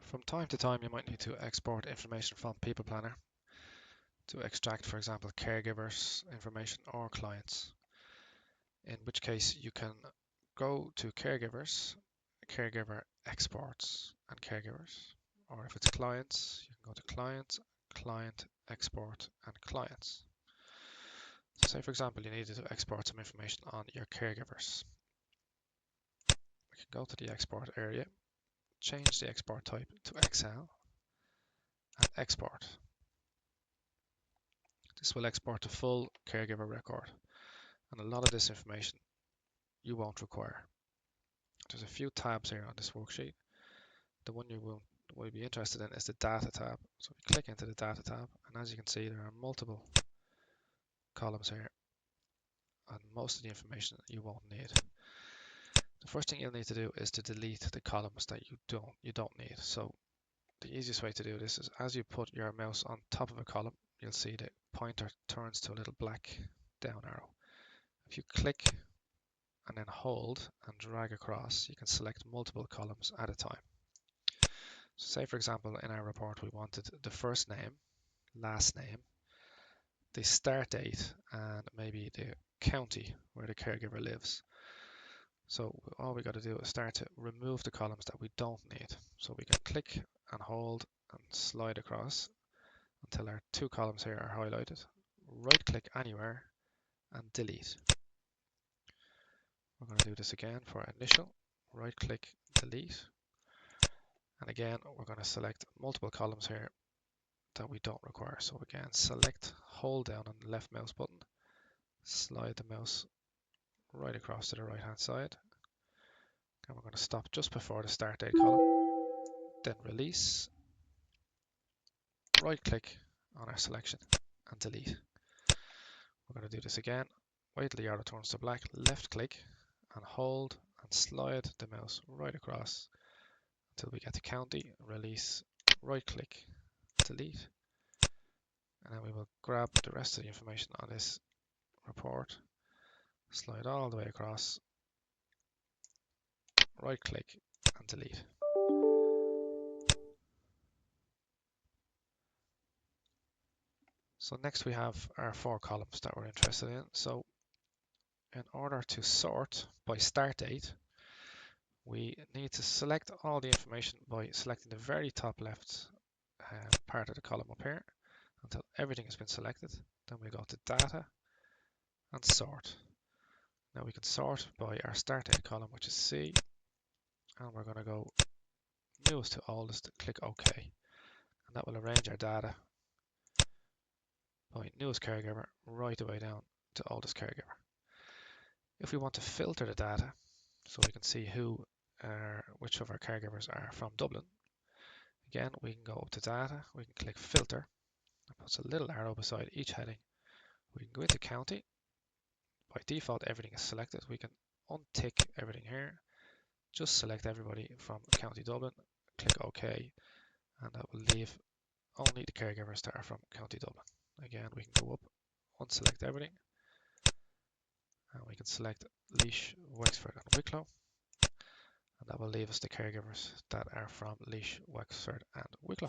From time to time, you might need to export information from People Planner to extract, for example, caregivers information or clients. In which case you can go to caregivers, caregiver exports and caregivers. Or if it's clients, you can go to clients, client export and clients. So say for example you needed to export some information on your caregivers. We can go to the export area, change the export type to Excel and export. This will export the full caregiver record, and a lot of this information you won't require. There's a few tabs here on this worksheet. The one you will be interested in is the data tab. So we click into the data tab, and as you can see there are multiple columns here, and most of the information you won't need. The first thing you'll need to do is to delete the columns that you don't need. So the easiest way to do this is as you put your mouse on top of a column, you'll see the pointer turns to a little black down arrow. If you click and then hold and drag across, you can select multiple columns at a time. So say for example in our report we wanted the first name, last name, the start date, and maybe the county where the caregiver lives. So all we got to do is start to remove the columns that we don't need. So we can click and hold and slide across until our two columns here are highlighted. Right click anywhere and delete. We're going to do this again for initial. Right click, delete. And again, we're going to select multiple columns here that we don't require. So again, select, hold down on the left mouse button, slide the mouse right across to the right hand side. And we're going to stop just before the start date column. Then release. Right click on our selection and delete. We're going to do this again. Wait till the arrow turns to black, left click and hold and slide the mouse right across until we get to county, release, right click, delete. And then we will grab the rest of the information on this report, slide all the way across, right click and delete. So next we have our four columns that we're interested in. So in order to sort by start date, we need to select all the information by selecting the very top left part of the column up here until everything has been selected. Then we go to data and sort. Now we can sort by our start date column, which is C, and we're going to go newest to oldest, click OK, and that will arrange our data by newest caregiver right the way down to oldest caregiver. If we want to filter the data so we can see which of our caregivers are from Dublin, again we can go up to data, we can click filter, it puts a little arrow beside each heading. We can go into county. By default everything is selected. We can untick everything here, just select everybody from County Dublin, click OK, and that will leave only the caregivers that are from County Dublin. Again we can go up, unselect everything, and we can select Laois, Wexford and Wicklow, and that will leave us the caregivers that are from Laois, Wexford and Wicklow.